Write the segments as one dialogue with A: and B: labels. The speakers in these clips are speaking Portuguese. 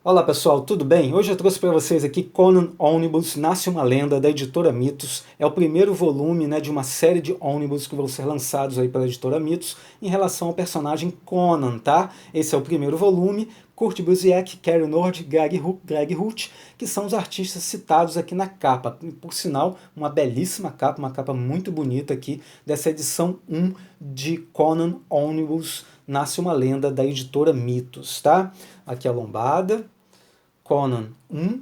A: Olá pessoal, tudo bem? Hoje eu trouxe para vocês aqui Conan Omnibus Nasce uma Lenda, da editora Mitos. É o primeiro volume, né, de uma série de omnibus que vão ser lançados aí pela editora Mitos em relação ao personagem Conan, tá? Esse é o primeiro volume. Kurt Busiek, Cary Nord, Greg Hult, que são os artistas citados aqui na capa. Por sinal, uma belíssima capa, uma capa muito bonita aqui dessa edição 1 de Conan Omnibus Nasce uma Lenda, da editora Mitos, tá? Aqui a lombada. Conan 1,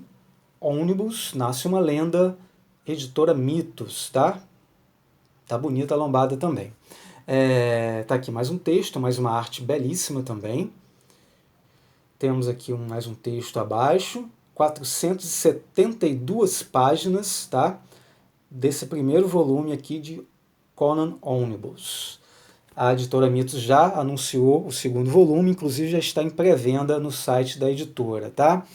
A: Omnibus, Nasce uma Lenda, editora Mitos, tá? Tá bonita a lombada também. Tá aqui mais um texto, mais uma arte belíssima também. Temos aqui mais um texto abaixo, 472 páginas, tá? Desse primeiro volume aqui de Conan Omnibus. A editora Mitos já anunciou o segundo volume, inclusive já está em pré-venda no site da editora, tá?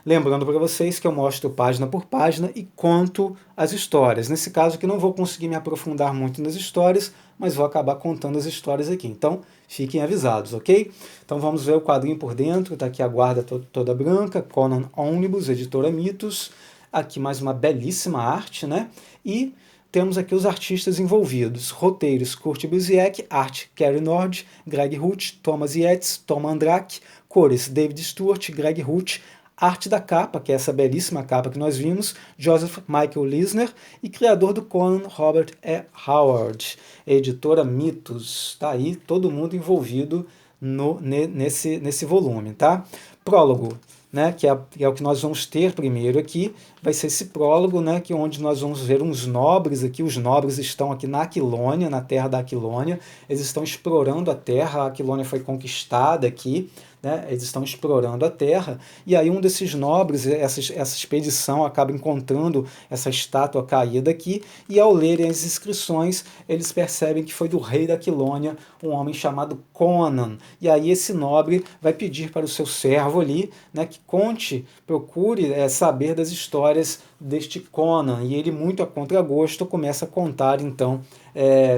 A: Lembrando para vocês que eu mostro página por página e conto as histórias. Nesse caso aqui não vou conseguir me aprofundar muito nas histórias, mas vou acabar contando as histórias aqui. Então, fiquem avisados, ok? Então vamos ver o quadrinho por dentro, tá aqui a guarda toda branca, Conan Omnibus, editora Mitos. Aqui mais uma belíssima arte, né? E temos aqui os artistas envolvidos. Roteiros, Kurt Busiek, arte, Cary Nord, Greg Hult, Thomas Yates, Tom Mandrake, cores, David Stewart, Greg Hult, arte da capa, que é essa belíssima capa que nós vimos, Joseph Michael Lisner, e criador do Conan, Robert E. Howard, editora Mitos. Tá aí todo mundo envolvido nesse volume, tá? Prólogo, né, que é o que nós vamos ter primeiro aqui, vai ser esse prólogo, né, que é onde nós vamos ver uns nobres aqui. Os nobres estão aqui na Aquilônia, na terra da Aquilônia, eles estão explorando a terra, a Aquilônia foi conquistada aqui, né, eles estão explorando a terra, e aí um desses nobres, essa expedição acaba encontrando essa estátua caída aqui, e ao lerem as inscrições, eles percebem que foi do rei da Aquilônia, um homem chamado Conan, e aí esse nobre vai pedir para o seu servo ali, né, que conte, procure saber das histórias deste Conan, e ele, muito a contragosto, começa a contar então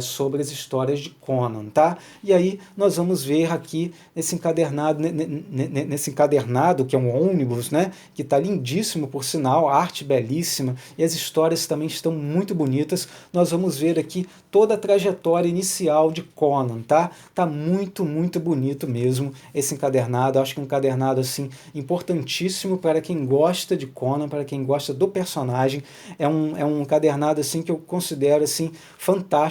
A: sobre as histórias de Conan, tá? E aí nós vamos ver aqui nesse encadernado, que é um ônibus, né, que está lindíssimo, por sinal, arte belíssima, e as histórias também estão muito bonitas. Nós vamos ver aqui toda a trajetória inicial de Conan, tá? Tá muito, muito bonito mesmo esse encadernado. Acho que um encadernado assim importantíssimo para quem gosta de Conan, para quem gosta do personagem. É um encadernado assim que eu considero assim fantástico,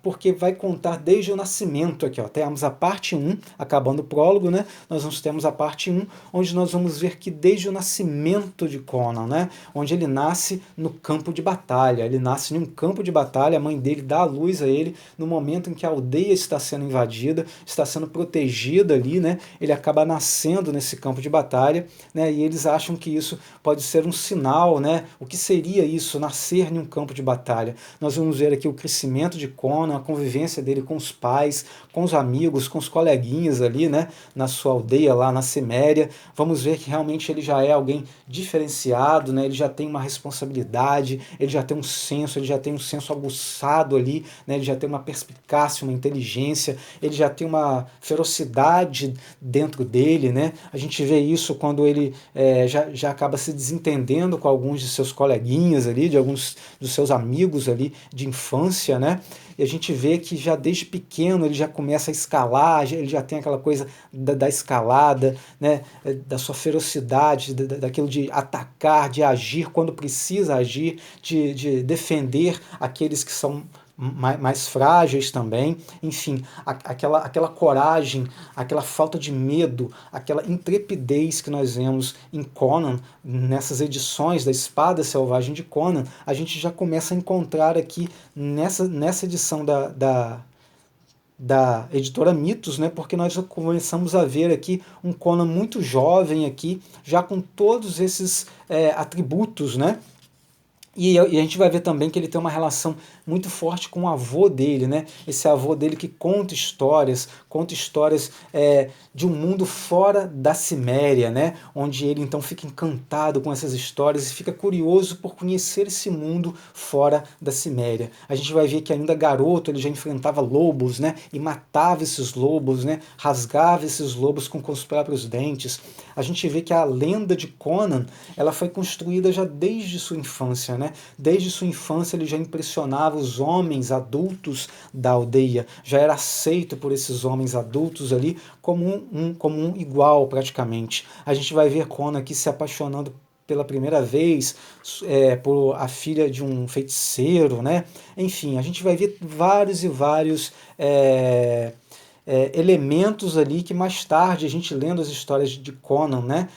A: porque vai contar desde o nascimento aqui, ó. Temos a parte 1, acabando o prólogo, né? Nós temos a parte 1, onde nós vamos ver que desde o nascimento de Conan, né? Onde ele nasce no campo de batalha. Ele nasce em um campo de batalha, a mãe dele dá a luz a ele no momento em que a aldeia está sendo invadida, está sendo protegida ali, né? Ele acaba nascendo nesse campo de batalha, né? E eles acham que isso pode ser um sinal, né? O que seria isso, nascer em um campo de batalha? Nós vamos ver aqui o crescimento de Conan, a convivência dele com os pais, com os amigos, com os coleguinhas ali, né? Na sua aldeia lá na Ciméria. Vamos ver que realmente ele já é alguém diferenciado, né? Ele já tem uma responsabilidade, ele já tem um senso, ele já tem um senso aguçado ali, né? Ele já tem uma perspicácia, uma inteligência, ele já tem uma ferocidade dentro dele, né? A gente vê isso quando ele já acaba se desentendendo com alguns de seus coleguinhas ali, de alguns dos seus amigos ali de infância, né? E a gente vê que já desde pequeno ele já começa a escalar, ele já tem aquela coisa da escalada, né? Da sua ferocidade, daquilo de atacar, de agir quando precisa agir, de defender aqueles que são mais frágeis também, enfim, aquela coragem, aquela falta de medo, aquela intrepidez que nós vemos em Conan, nessas edições da Espada Selvagem de Conan, a gente já começa a encontrar aqui nessa edição da editora Mitos, né, porque nós já começamos a ver aqui um Conan muito jovem aqui, já com todos esses atributos, né, E a gente vai ver também que ele tem uma relação muito forte com o avô dele, né? Esse avô dele que conta histórias de um mundo fora da Ciméria, né? Onde ele então fica encantado com essas histórias e fica curioso por conhecer esse mundo fora da Ciméria. A gente vai ver que ainda garoto ele já enfrentava lobos, né? E matava esses lobos, né? Rasgava esses lobos com os próprios dentes. A gente vê que a lenda de Conan ela foi construída já desde sua infância, né? Desde sua infância ele já impressionava os homens adultos da aldeia, já era aceito por esses homens adultos ali como um igual praticamente. A gente vai ver Conan aqui se apaixonando pela primeira vez por a filha de um feiticeiro, né? Enfim, a gente vai ver vários e vários elementos ali que mais tarde a gente lendo as histórias de Conan, né,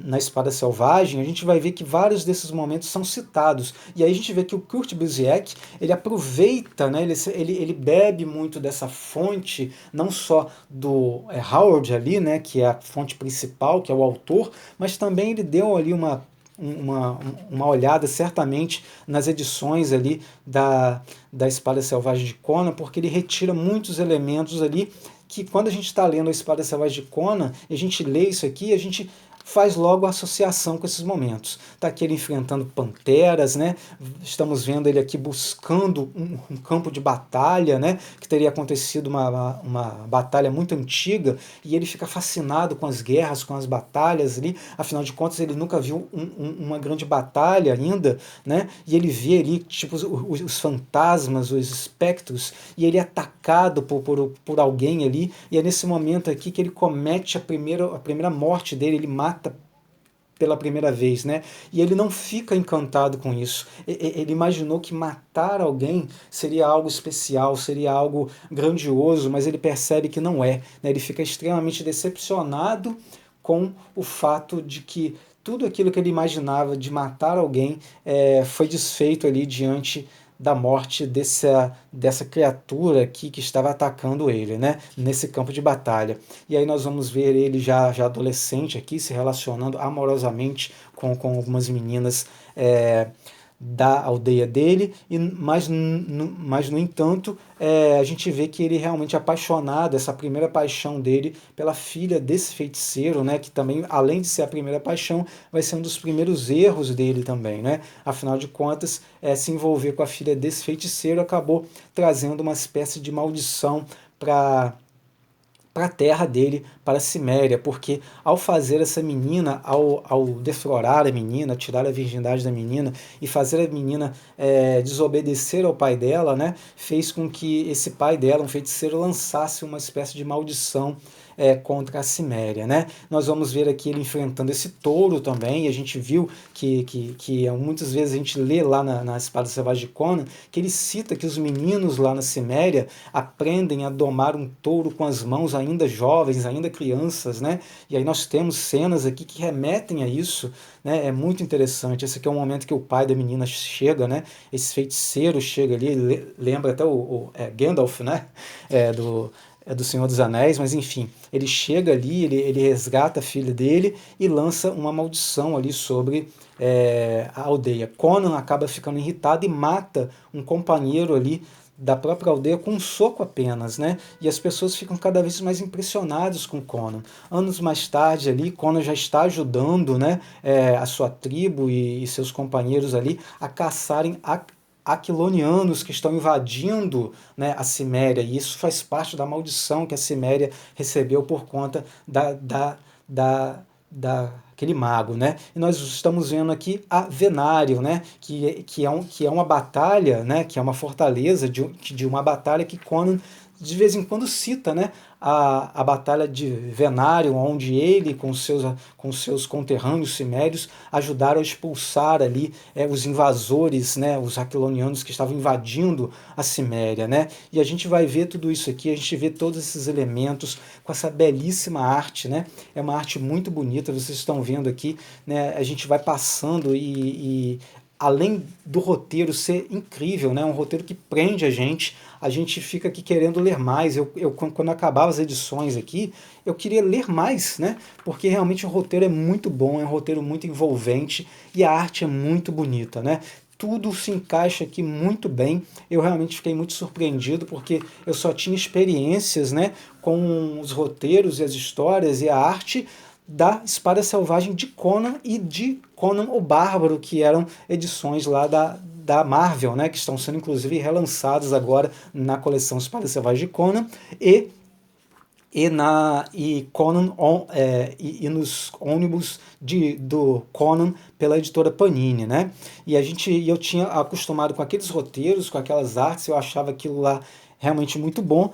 A: na Espada Selvagem, a gente vai ver que vários desses momentos são citados. E aí a gente vê que o Kurt Busiek, ele aproveita, né, ele bebe muito dessa fonte, não só do Howard ali, né, que é a fonte principal, que é o autor, mas também ele deu ali uma, uma olhada certamente nas edições ali da Espada Selvagem de Conan, porque ele retira muitos elementos ali que quando a gente está lendo a Espada Selvagem de Conan, e a gente lê isso aqui, a gente faz logo a associação com esses momentos. Está aqui ele enfrentando panteras, né? Estamos vendo ele aqui buscando um campo de batalha, né? Que teria acontecido uma batalha muito antiga, e ele fica fascinado com as guerras, com as batalhas ali. Afinal de contas, ele nunca viu uma grande batalha ainda, né? E ele vê ali tipo, os fantasmas, os espectros, e ele é atacado por alguém ali, e é nesse momento aqui que ele comete a primeira morte dele, ele mata pela primeira vez, né? E ele não fica encantado com isso. Ele imaginou que matar alguém seria algo especial, seria algo grandioso, mas ele percebe que não é, né? Ele fica extremamente decepcionado com o fato de que tudo aquilo que ele imaginava de matar alguém foi desfeito ali diante da morte dessa criatura aqui que estava atacando ele, né, nesse campo de batalha. E aí nós vamos ver ele já adolescente aqui, se relacionando amorosamente com algumas meninas da aldeia dele, mas no entanto, a gente vê que ele realmente é apaixonado, essa primeira paixão dele pela filha desse feiticeiro, né, que também, além de ser a primeira paixão, vai ser um dos primeiros erros dele também, né? Afinal de contas, se envolver com a filha desse feiticeiro acabou trazendo uma espécie de maldição para a terra dele, para a Ciméria, porque ao fazer essa menina, ao deflorar a menina, tirar a virgindade da menina e fazer a menina desobedecer ao pai dela, né, fez com que esse pai dela, um feiticeiro, lançasse uma espécie de maldição contra a Ciméria, né? Nós vamos ver aqui ele enfrentando esse touro também, e a gente viu que muitas vezes a gente lê lá na Espada Selvagem de Conan, que ele cita que os meninos lá na Ciméria aprendem a domar um touro com as mãos ainda jovens, ainda crianças, né? E aí nós temos cenas aqui que remetem a isso, né? É muito interessante. Esse aqui é o momento que o pai da menina chega, né? Esse feiticeiro chega ali, lembra até o Gandalf, né? Do Senhor dos Anéis, mas enfim, ele chega ali, ele resgata a filha dele e lança uma maldição ali sobre a aldeia. Conan acaba ficando irritado e mata um companheiro ali da própria aldeia com um soco apenas, né? E as pessoas ficam cada vez mais impressionadas com Conan. Anos mais tarde ali, Conan já está ajudando, né, a sua tribo e seus companheiros ali a caçarem aquilonianos que estão invadindo, né, a Ciméria, e isso faz parte da maldição que a Ciméria recebeu por conta daquele mago, né? E nós estamos vendo aqui a Venário, né? Que é uma batalha, né? Que é uma fortaleza de uma batalha que Conan de vez em quando cita, né? A batalha de Venário, onde ele com seus conterrâneos cimérios ajudaram a expulsar ali os invasores, né, os aquilonianos que estavam invadindo a Ciméria, né? E a gente vai ver tudo isso aqui, a gente vê todos esses elementos com essa belíssima arte, né? É uma arte muito bonita, vocês estão vendo aqui, né? A gente vai passando e além do roteiro ser incrível, né? Um roteiro que prende a gente fica aqui querendo ler mais. Quando acabava as edições aqui, eu queria ler mais, né? Porque realmente o roteiro é muito bom, é um roteiro muito envolvente e a arte é muito bonita, né? tudo se encaixa aqui muito bem. Eu realmente fiquei muito surpreendido, porque eu só tinha experiências, né, com os roteiros e as histórias e a arte da Espada Selvagem de Conan e de Conan o Bárbaro, que eram edições lá da Marvel, né, que estão sendo inclusive relançadas agora na coleção Espada Selvagem de Conan e Conan e nos ônibus do Conan pela editora Panini, né? Eu tinha acostumado com aqueles roteiros, com aquelas artes, eu achava aquilo lá realmente muito bom.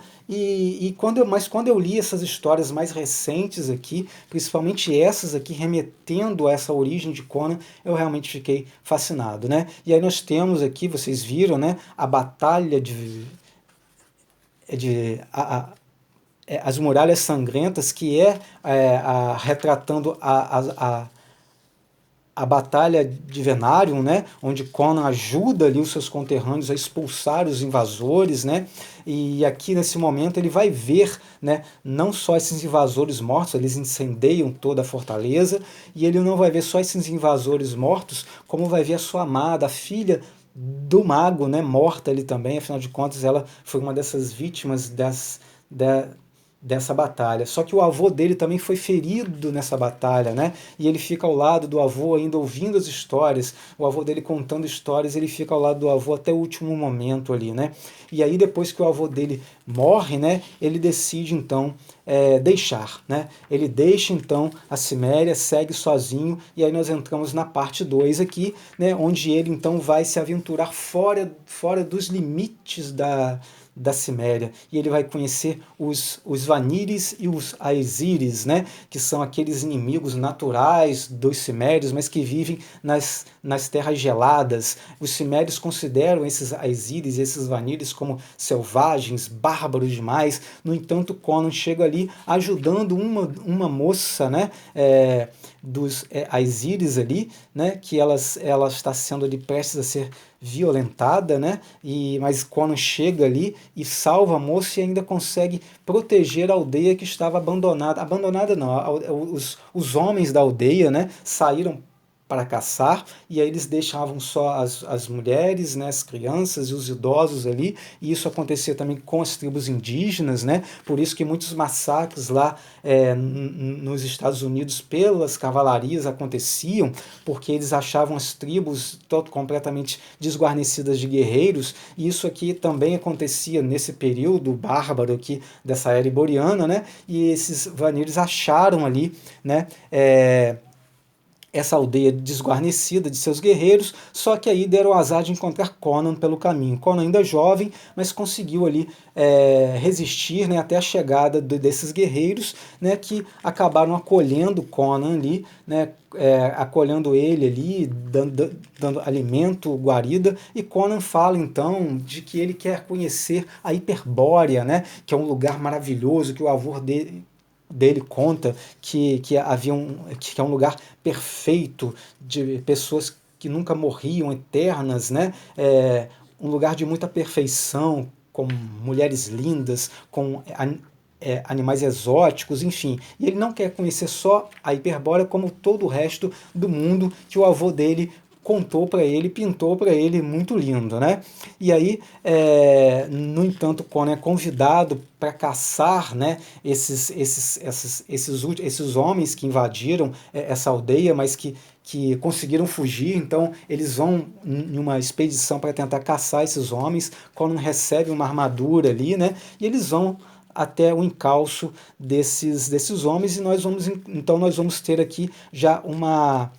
A: Mas quando eu li essas histórias mais recentes aqui, principalmente essas aqui remetendo a essa origem de Conan, eu realmente fiquei fascinado, né? E aí nós temos aqui, vocês viram, né, a batalha de as Muralhas Sangrentas, que retratando a batalha de Venarium, né, onde Conan ajuda ali os seus conterrâneos a expulsar os invasores, né, e aqui nesse momento ele vai ver, né, não só esses invasores mortos, eles incendeiam toda a fortaleza, e ele não vai ver só esses invasores mortos, como vai ver a sua amada, a filha do mago, né, morta ali também, afinal de contas ela foi uma dessas vítimas dessa batalha. Só que o avô dele também foi ferido nessa batalha, né? E ele fica ao lado do avô ainda ouvindo as histórias, o avô dele contando histórias, ele fica ao lado do avô até o último momento ali, né? E aí depois que o avô dele morre, né, ele decide então deixar, né? Ele deixa então a Ciméria, segue sozinho, e aí nós entramos na parte 2 aqui, né, onde ele então vai se aventurar fora dos limites da Ciméria, e ele vai conhecer os Vanires e os Aesires, né, que são aqueles inimigos naturais dos Cimérios, mas que vivem nas terras geladas. Os Cimérios consideram esses Aesires e esses Vanires como selvagens, bárbaros demais. No entanto, Conan chega ali ajudando uma moça, né, dos Aesires ali, né, que ela está sendo ali prestes a ser violentada, né? Mas Conan chega ali e salva a moça e ainda consegue proteger a aldeia que estava abandonada. Abandonada não, os homens da aldeia, né, saíram para caçar, e aí eles deixavam só as mulheres, né, as crianças e os idosos ali, e isso acontecia também com as tribos indígenas, né, por isso que muitos massacres lá nos Estados Unidos pelas cavalarias aconteciam, porque eles achavam as tribos completamente desguarnecidas de guerreiros, e isso aqui também acontecia nesse período bárbaro aqui dessa era iboriana, né, e esses vanires acharam ali, né, essa aldeia desguarnecida de seus guerreiros, só que aí deram o azar de encontrar Conan pelo caminho. Conan ainda jovem, mas conseguiu ali resistir, né, até a chegada desses guerreiros, né, que acabaram acolhendo Conan ali, né, acolhendo ele ali, dando alimento, guarida, e Conan fala então de que ele quer conhecer a Hiperbórea, né, que é um lugar maravilhoso, que o avô dele conta que que é um lugar perfeito de pessoas que nunca morriam, eternas, né? Um lugar de muita perfeição, com mulheres lindas, com animais exóticos, enfim. E ele não quer conhecer só a Hiperbórea, como todo o resto do mundo que o avô dele contou para ele, pintou para ele, muito lindo, né? E aí, no entanto, Conan é convidado para caçar, né, esses homens que invadiram essa aldeia, mas que conseguiram fugir. Então eles vão em uma expedição para tentar caçar esses homens. Conan recebe uma armadura ali, né, e eles vão até o encalço desses homens, e nós vamos ter aqui já uma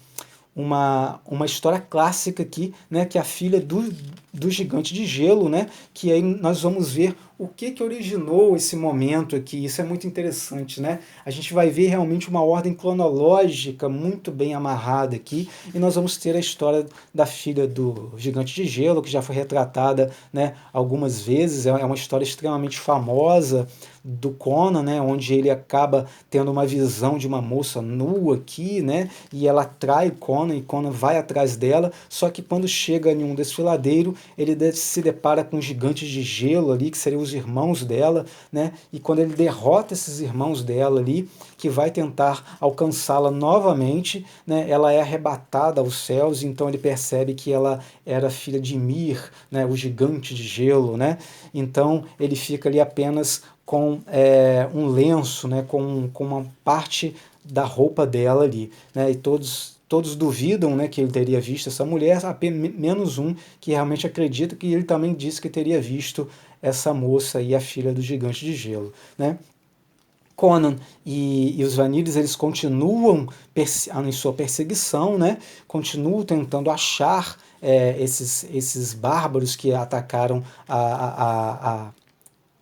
A: história clássica aqui, né, que é a filha do gigante de gelo, né, que aí nós vamos ver o que originou esse momento aqui. Isso é muito interessante, né? A gente vai ver realmente uma ordem cronológica muito bem amarrada aqui, e nós vamos ter a história da filha do gigante de gelo, que já foi retratada, né, algumas vezes, é uma história extremamente famosa do Conan, né, onde ele acaba tendo uma visão de uma moça nua aqui, né, e ela atrai Conan e Conan vai atrás dela, só que quando chega em um desfiladeiro, ele se depara com gigantes de gelo ali, que seriam os irmãos dela, né, e quando ele derrota esses irmãos dela ali, que vai tentar alcançá-la novamente, né, ela é arrebatada aos céus, então ele percebe que ela era filha de Ymir, né, o gigante de gelo, né, então ele fica ali apenas com um lenço, né, com uma parte da roupa dela ali, né, e todos duvidam, né, que ele teria visto essa mulher, apenas, menos um que realmente acredita, que ele também disse que teria visto essa moça e a filha do gigante de gelo, né. Conan e os Vanilles, eles continuam em sua perseguição, né? Continuam tentando achar esses bárbaros que atacaram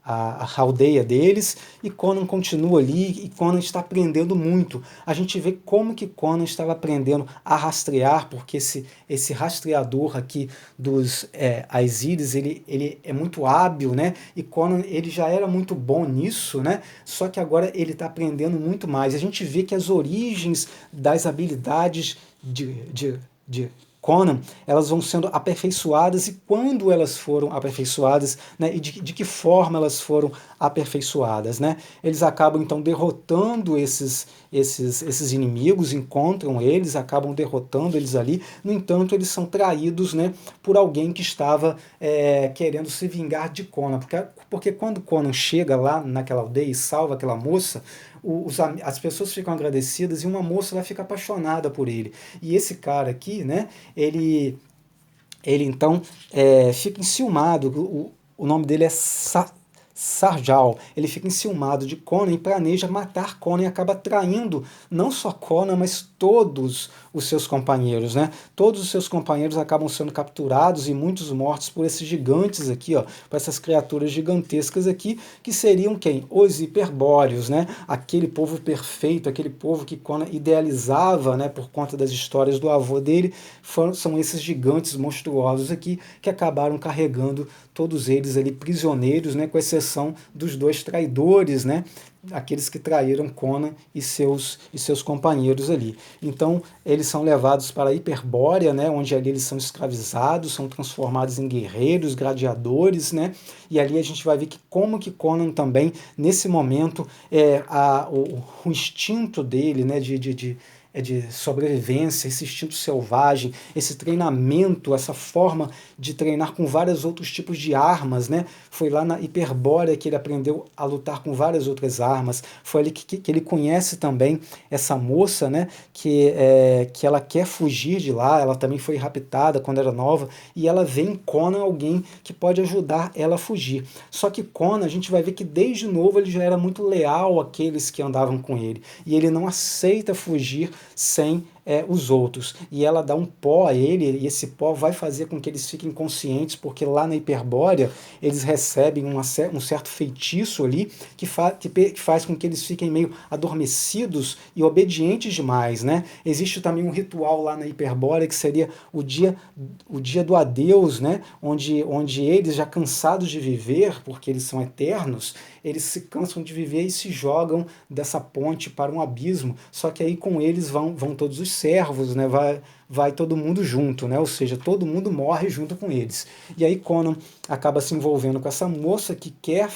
A: a aldeia deles, e Conan continua ali, e Conan está aprendendo muito. A gente vê como que Conan estava aprendendo a rastrear, porque esse rastreador aqui dos Aesíris, ele é muito hábil, né? E Conan, ele já era muito bom nisso, né? Só que agora ele está aprendendo muito mais. A gente vê que as origens das habilidades de Conan, elas vão sendo aperfeiçoadas, e quando elas foram aperfeiçoadas, né, e de que forma elas foram aperfeiçoadas, né? Eles acabam então derrotando esses inimigos, encontram eles, acabam derrotando eles ali. No entanto, eles são traídos, né, por alguém que estava querendo se vingar de Conan, porque quando Conan chega lá naquela aldeia e salva aquela moça, as pessoas ficam agradecidas, e uma moça vai ficar apaixonada por ele. E esse cara aqui, né, ele então fica enciumado. O nome dele é Sarjal. Ele fica enciumado de Conan e planeja matar Conan, e acaba traindo não só Conan, mas todos os seus companheiros, né? Todos os seus companheiros acabam sendo capturados e muitos mortos por esses gigantes aqui, ó, por essas criaturas gigantescas aqui, que seriam quem? Os hiperbóreos, né? Aquele povo perfeito, aquele povo que Conan idealizava, né, por conta das histórias do avô dele. São esses gigantes monstruosos aqui que acabaram carregando todos eles ali prisioneiros, né, com exceção dos dois traidores, né, aqueles que traíram Conan e seus companheiros ali. Então, eles são levados para a Hiperbórea, né, onde ali eles são escravizados, são transformados em guerreiros, gladiadores, né, e ali a gente vai ver que como que Conan também, nesse momento, o instinto dele, né, de sobrevivência, esse instinto selvagem, esse treinamento, essa forma de treinar com vários outros tipos de armas, né? Foi lá na Hiperbórea que ele aprendeu a lutar com várias outras armas. Foi ali que ele conhece também essa moça, né? Que ela quer fugir de lá, ela também foi raptada quando era nova, e ela vê em Conan alguém que pode ajudar ela a fugir. Só que Conan, a gente vai ver que desde novo ele já era muito leal àqueles que andavam com ele, e ele não aceita fugir sem os outros. E ela dá um pó a ele, e esse pó vai fazer com que eles fiquem conscientes, porque lá na Hiperbórea eles recebem um certo feitiço ali que faz com que eles fiquem meio adormecidos e obedientes demais, né? Existe também um ritual lá na Hiperbórea que seria o dia do adeus, né? Onde eles, já cansados de viver, porque eles são eternos, eles se cansam de viver e se jogam dessa ponte para um abismo. Só que aí com eles vão todos os servos, né? Vai todo mundo junto, né? Ou seja, todo mundo morre junto com eles. E aí Conan acaba se envolvendo com essa moça que quer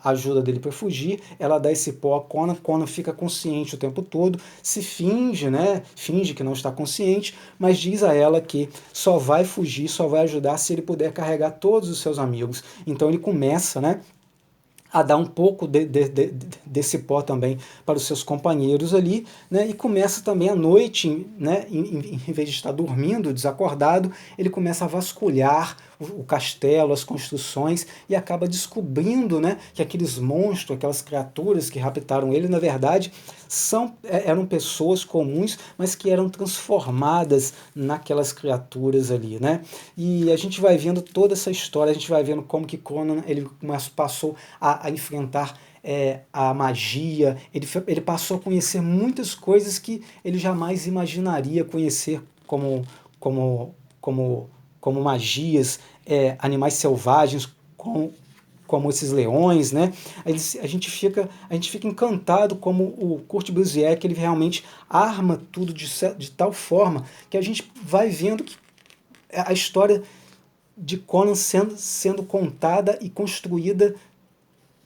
A: a ajuda dele para fugir. Ela dá esse pó a Conan. Conan fica consciente o tempo todo, se finge, né? Finge que não está consciente, mas diz a ela que só vai fugir, só vai ajudar se ele puder carregar todos os seus amigos. Então ele começa, né, a dar um pouco desse pó também para os seus companheiros ali, né, e começa também à noite, né, em vez de estar dormindo, desacordado, ele começa a vasculhar o castelo, as construções, e acaba descobrindo, né, que aqueles monstros, aquelas criaturas que raptaram ele, na verdade, eram pessoas comuns, mas que eram transformadas naquelas criaturas ali, né? E a gente vai vendo toda essa história, a gente vai vendo como que Conan ele passou a enfrentar a magia, ele passou a conhecer muitas coisas que ele jamais imaginaria conhecer, como magias, animais selvagens, como esses leões, né? A gente fica encantado como o Kurt Busiek, ele realmente arma tudo de tal forma que a gente vai vendo que a história de Conan sendo contada e construída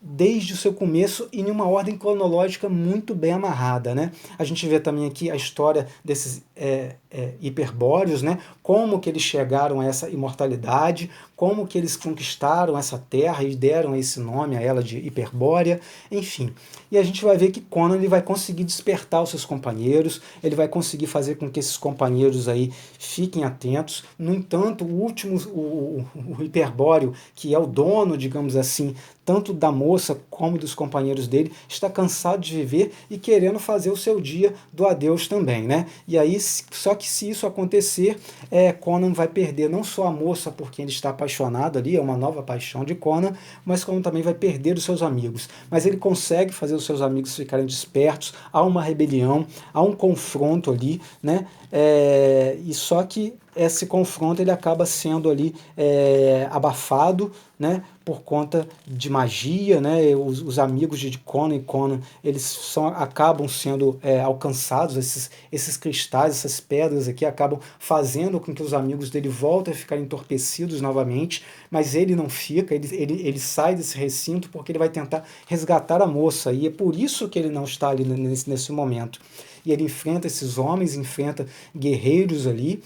A: desde o seu começo e em uma ordem cronológica muito bem amarrada, né? A gente vê também aqui a história desses hiperbóreos, né? Como que eles chegaram a essa imortalidade, como que eles conquistaram essa terra e deram esse nome a ela de Hiperbórea, enfim. E a gente vai ver que Conan ele vai conseguir despertar os seus companheiros, ele vai conseguir fazer com que esses companheiros aí fiquem atentos. No entanto, o Hiperbóreo, que é o dono, digamos assim, tanto da moça como dos companheiros dele, está cansado de viver e querendo fazer o seu dia do adeus também, né? E aí, só que se isso acontecer, Conan vai perder não só a moça por quem ele está apaixonado ali, é uma nova paixão de Conan, mas Conan também vai perder os seus amigos. Mas ele consegue fazer os seus amigos ficarem despertos, há uma rebelião, há um confronto ali, né? E só que esse confronto ele acaba sendo ali abafado, né, por conta de magia, né, os amigos de Conan e Conan, eles acabam sendo alcançados, esses cristais, essas pedras aqui acabam fazendo com que os amigos dele voltem a ficar entorpecidos novamente, mas ele não fica, ele sai desse recinto porque ele vai tentar resgatar a moça, e é por isso que ele não está ali nesse momento. E ele enfrenta esses homens, enfrenta guerreiros ali,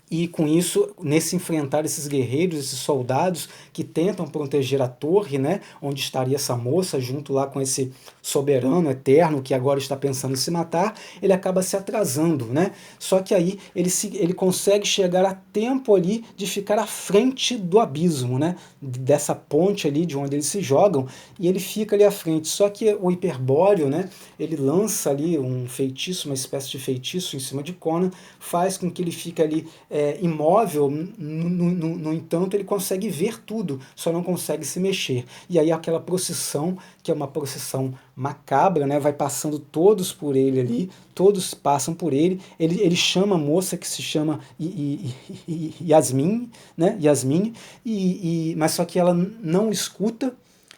A: e com isso, nesse enfrentar esses guerreiros, esses soldados que tentam proteger a torre, né, onde estaria essa moça, junto lá com esse soberano eterno que agora está pensando em se matar, ele acaba se atrasando, né? Só que aí ele consegue chegar a tempo ali de ficar à frente do abismo, né? Dessa ponte ali de onde eles se jogam, e ele fica ali à frente. Só que o Hiperbóreo, né, ele lança ali um feitiço, uma espécie de feitiço em cima de Conan, faz com que ele fique ali imóvel, no entanto ele consegue ver tudo, só não consegue se mexer. E aí aquela procissão, que é uma procissão macabra, né, vai passando todos por ele ali, todos passam por ele chama a moça que se chama Yasmin, né, Yasmin, mas só que ela não escuta,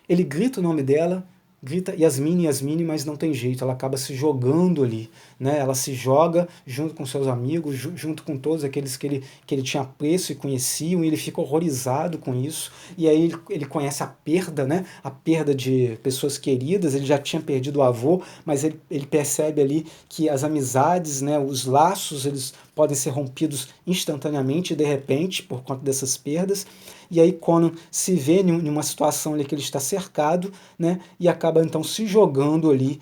A: ele grita o nome dela, grita Yasmine, Yasmine, mas não tem jeito, ela acaba se jogando ali, né? Ela se joga junto com seus amigos, junto com todos aqueles que ele tinha apreço e conheciam, e ele fica horrorizado com isso, e aí ele conhece a perda, né? A perda de pessoas queridas, ele já tinha perdido o avô, mas ele percebe ali que as amizades, né, os laços, eles podem ser rompidos instantaneamente, de repente, por conta dessas perdas, e aí Conan se vê em uma situação ali que ele está cercado, né, e acaba então se jogando ali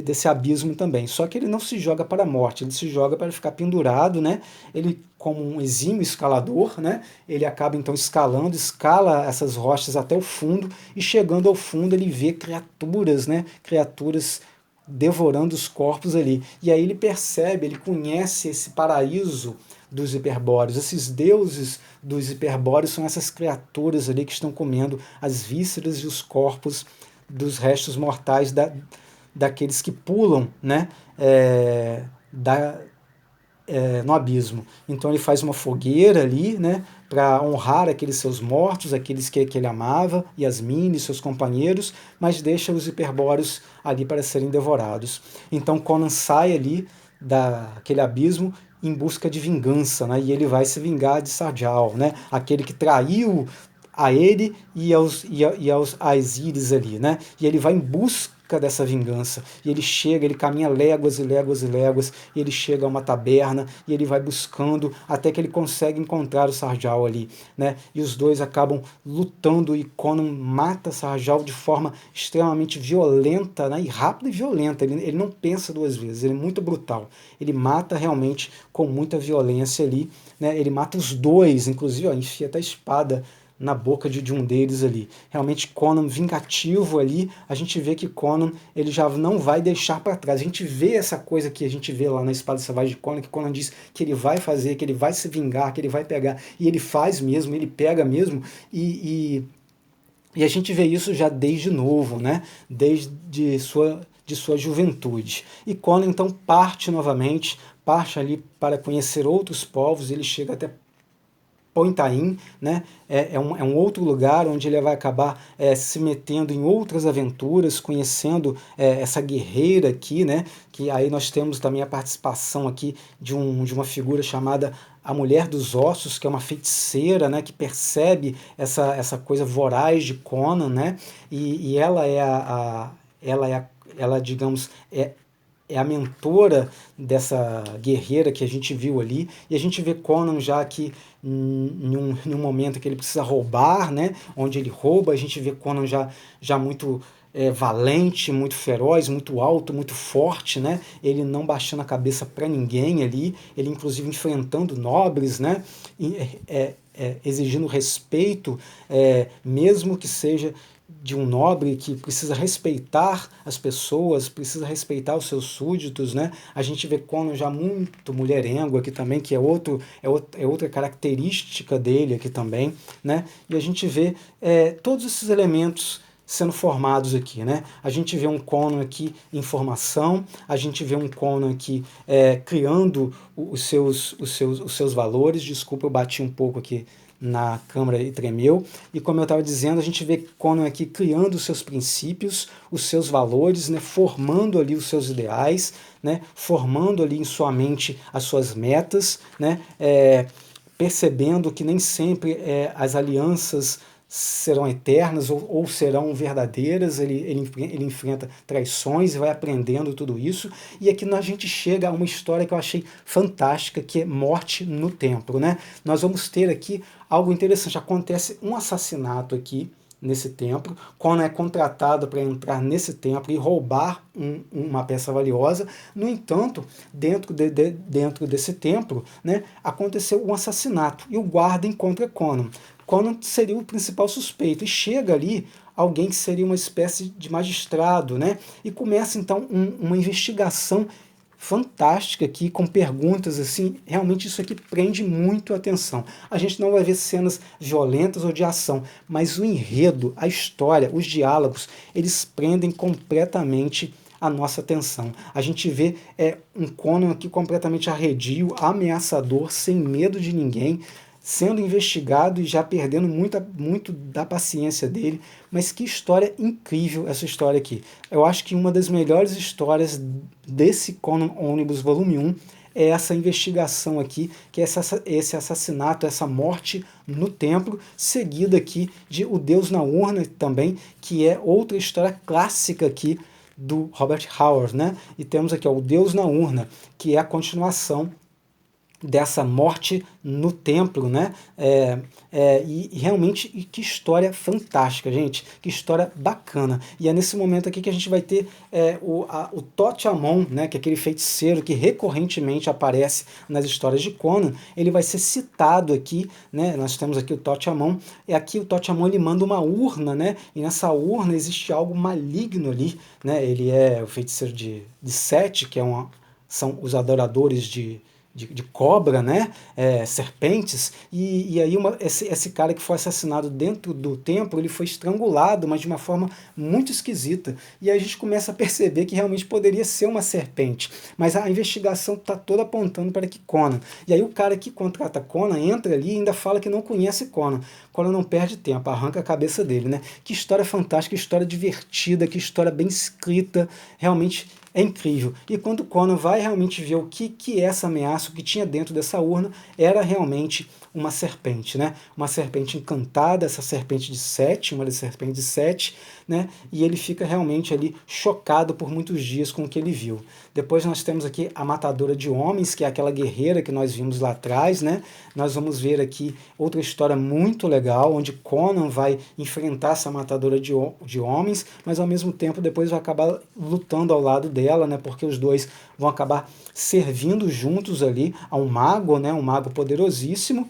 A: desse abismo também. Só que ele não se joga para a morte, ele se joga para ficar pendurado, né? Ele, como um exímio escalador, né, ele acaba então escala essas rochas até o fundo, e chegando ao fundo ele vê criaturas, né, criaturas devorando os corpos ali. E aí ele percebe, ele conhece esse paraíso dos hiperbóreos. Esses deuses dos hiperbóreos são essas criaturas ali que estão comendo as vísceras e os corpos dos restos mortais daqueles que pulam, né, no abismo. Então ele faz uma fogueira ali, né, para honrar aqueles seus mortos, aqueles que ele amava, Yasmine e seus companheiros, mas deixa os hiperbóreos ali para serem devorados. Então Conan sai ali daquele abismo em busca de vingança, né, e ele vai se vingar de Sarjal, né, aquele que traiu a ele e aos Aesíris ali, né? E ele vai em busca dessa vingança, e ele caminha léguas e léguas e léguas, e ele chega a uma taberna, e ele vai buscando até que ele consegue encontrar o Sarjal ali, né? E os dois acabam lutando, e Conan mata Sarjal de forma extremamente violenta, né? E rápida e violenta, ele não pensa duas vezes, ele é muito brutal, ele mata realmente com muita violência ali, né? Ele mata os dois, inclusive, ó, enfia até a espada na boca de um deles ali. Realmente Conan vingativo ali, a gente vê que Conan ele já não vai deixar para trás. A gente vê essa coisa que a gente vê lá na Espada Selvagem de Conan, que Conan diz que ele vai fazer, que ele vai se vingar, que ele vai pegar, e ele faz mesmo, ele pega mesmo, e a gente vê isso já desde novo, né? Desde sua juventude. E Conan então parte novamente, parte ali para conhecer outros povos, ele chega até Pointaim, né? É um outro lugar onde ele vai acabar se metendo em outras aventuras, conhecendo essa guerreira aqui, né? Que aí nós temos também a participação aqui de uma figura chamada a Mulher dos Ossos, que é uma feiticeira, né, que percebe essa coisa voraz de Conan, né, e ela ela, digamos, é a mentora dessa guerreira que a gente viu ali, e a gente vê Conan já aqui em um momento que ele precisa roubar, né, onde ele rouba, a gente vê Conan já muito valente, muito feroz, muito alto, muito forte, né? Ele não baixando a cabeça para ninguém ali, ele inclusive enfrentando nobres, né? Exigindo respeito, mesmo que seja de um nobre que precisa respeitar as pessoas, precisa respeitar os seus súditos, né? A gente vê Conan já muito mulherengo aqui também, que é outra característica dele aqui também, né? E a gente vê todos esses elementos sendo formados aqui, né? A gente vê um Conan aqui em formação, a gente vê um Conan aqui criando os seus valores. Desculpa, eu bati um pouco aqui na câmera e tremeu. E como eu estava dizendo, a gente vê Conan aqui criando os seus princípios, os seus valores, né? Formando ali os seus ideais, né? Formando ali em sua mente as suas metas, né? Percebendo que nem sempre as alianças serão eternas ou serão verdadeiras, ele enfrenta traições e vai aprendendo tudo isso, e aqui a gente chega a uma história que eu achei fantástica, que é Morte no Templo, né? Nós vamos ter aqui algo interessante, acontece um assassinato aqui nesse templo, Conan é contratado para entrar nesse templo e roubar uma peça valiosa. No entanto, dentro desse templo, né, aconteceu um assassinato e o guarda encontra Conan. Conan seria o principal suspeito e chega ali alguém que seria uma espécie de magistrado, né, e começa então uma investigação fantástica aqui, com perguntas assim, realmente isso aqui prende muito a atenção. A gente não vai ver cenas violentas ou de ação, mas o enredo, a história, os diálogos, eles prendem completamente a nossa atenção. A gente vê um Conan aqui completamente arredio, ameaçador, sem medo de ninguém, sendo investigado e já perdendo muito da paciência dele. Mas que história incrível essa história aqui. Eu acho que uma das melhores histórias desse Conan Ônibus Volume 1 é essa investigação aqui, que é esse assassinato, essa morte no templo, seguida aqui de O Deus na Urna também, que é outra história clássica aqui do Robert Howard, né? E temos aqui O Deus na Urna, que é a continuação dessa morte no templo, né? E realmente, que história fantástica, gente, que história bacana. E é nesse momento aqui que a gente vai ter o Tote Amon, né? Que é aquele feiticeiro que recorrentemente aparece nas histórias de Conan. Ele vai ser citado aqui, né? Nós temos aqui o Tote Amon, e aqui o Tote Amon ele manda uma urna, né? E nessa urna existe algo maligno ali, né? Ele é o feiticeiro de Sete, que são os adoradores de cobra, né? Serpentes, e aí esse cara que foi assassinado dentro do templo, ele foi estrangulado, mas de uma forma muito esquisita, e aí a gente começa a perceber que realmente poderia ser uma serpente, mas a investigação está toda apontando para que Conan, e aí o cara que contrata Conan entra ali e ainda fala que não conhece Conan. Conan não perde tempo, arranca a cabeça dele, né? Que história fantástica, que história divertida, que história bem escrita, realmente é incrível. E quando Conan vai realmente ver o que é essa ameaça, o que tinha dentro dessa urna, era realmente uma serpente, né? Uma serpente encantada, essa serpente de Sete, uma das serpentes de Sete, né? E ele fica realmente ali chocado por muitos dias com o que ele viu. Depois nós temos aqui a Matadora de Homens, que é aquela guerreira que nós vimos lá atrás, né? Nós vamos ver aqui outra história muito legal, onde Conan vai enfrentar essa Matadora de Homens, mas ao mesmo tempo depois vai acabar lutando ao lado dela, né? Porque os dois vão acabar servindo juntos ali a um mago, né? Um mago poderosíssimo,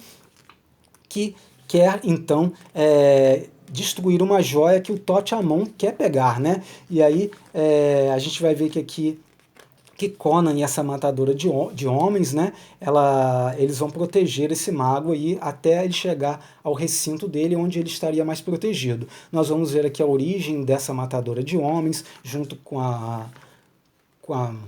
A: que quer então destruir uma joia que o Tote Amon quer pegar, né? E aí a gente vai ver que aqui que Conan e essa matadora de homens, né, eles vão proteger esse mago aí até ele chegar ao recinto dele, onde ele estaria mais protegido. Nós vamos ver aqui a origem dessa matadora de homens, junto com a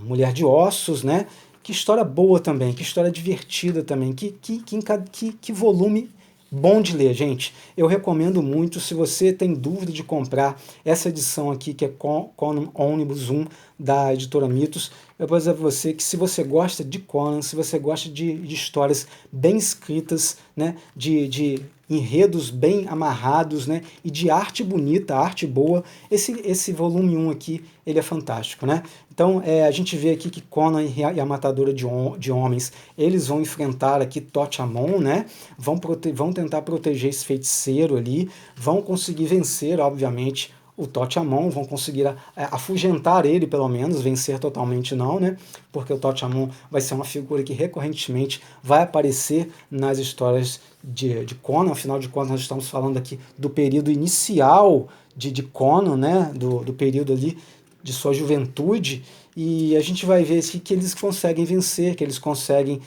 A: Mulher de Ossos, né? Que história boa também, que história divertida também, que volume Bom de ler, gente. Eu recomendo muito. Se você tem dúvida de comprar essa edição aqui, que é Conan Omnibus 1, da editora Mitos, eu vou dizer para você que se você gosta de Conan, se você gosta de histórias bem escritas, né, de enredos bem amarrados, né, e de arte bonita, arte boa, esse volume 1 aqui, ele é fantástico, né? Então, a gente vê aqui que Conan e a Matadora de Homens, eles vão enfrentar aqui Tote-Amon, né? Vão tentar proteger esse feiticeiro ali, vão conseguir vencer, obviamente, o Tote-Amon, vão conseguir afugentar ele, pelo menos, vencer totalmente não, né? Porque o Tote-Amon vai ser uma figura que recorrentemente vai aparecer nas histórias de Conan. Afinal de contas, nós estamos falando aqui do período inicial de Conan, né? Do período ali de sua juventude, e a gente vai ver que eles conseguem vencer, que eles conseguem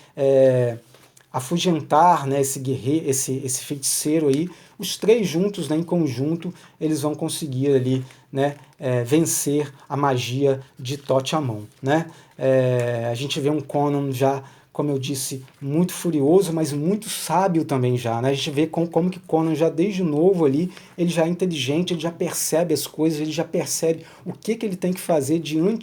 A: afugentar, né, esse guerreiro, esse feiticeiro aí. Os três juntos, né, em conjunto, eles vão conseguir ali, né, vencer a magia de Tote-Amon, né? A gente vê um Conan já, como eu disse, muito furioso, mas muito sábio também já, né? A gente vê como que Conan já desde novo ali, ele já é inteligente, ele já percebe as coisas, ele já percebe o que ele tem que fazer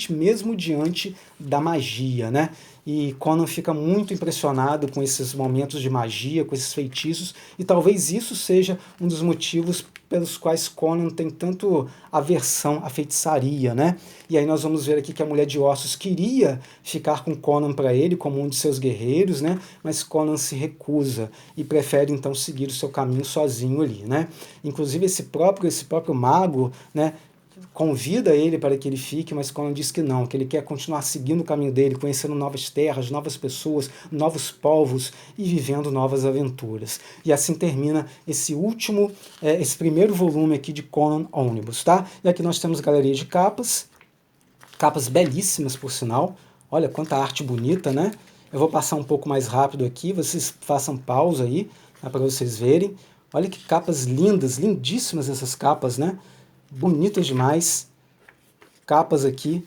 A: mesmo diante da magia, né? E Conan fica muito impressionado com esses momentos de magia, com esses feitiços, e talvez isso seja um dos motivos pelos quais Conan tem tanto aversão à feitiçaria, né? E aí nós vamos ver aqui que a Mulher de Ossos queria ficar com Conan para ele como um de seus guerreiros, né? Mas Conan se recusa e prefere então seguir o seu caminho sozinho ali, né? Inclusive esse próprio mago, né, convida ele para que ele fique, mas Conan diz que não, que ele quer continuar seguindo o caminho dele, conhecendo novas terras, novas pessoas, novos povos e vivendo novas aventuras. E assim termina esse primeiro volume aqui de Conan Omnibus, tá? E aqui nós temos galeria de capas, capas belíssimas por sinal, olha quanta arte bonita, né? Eu vou passar um pouco mais rápido aqui, vocês façam pausa aí, né, para vocês verem. Olha que capas lindas, lindíssimas essas capas, né? Bonitas demais, capas aqui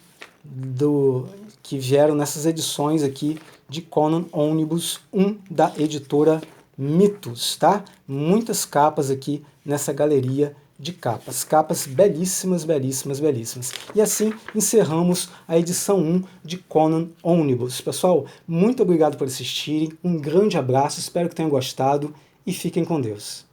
A: que vieram nessas edições aqui de Conan Omnibus 1 da editora Mitos, tá? Muitas capas aqui nessa galeria de capas. Capas belíssimas, belíssimas, belíssimas. E assim encerramos a edição 1 de Conan Omnibus. Pessoal, muito obrigado por assistirem, um grande abraço, espero que tenham gostado e fiquem com Deus.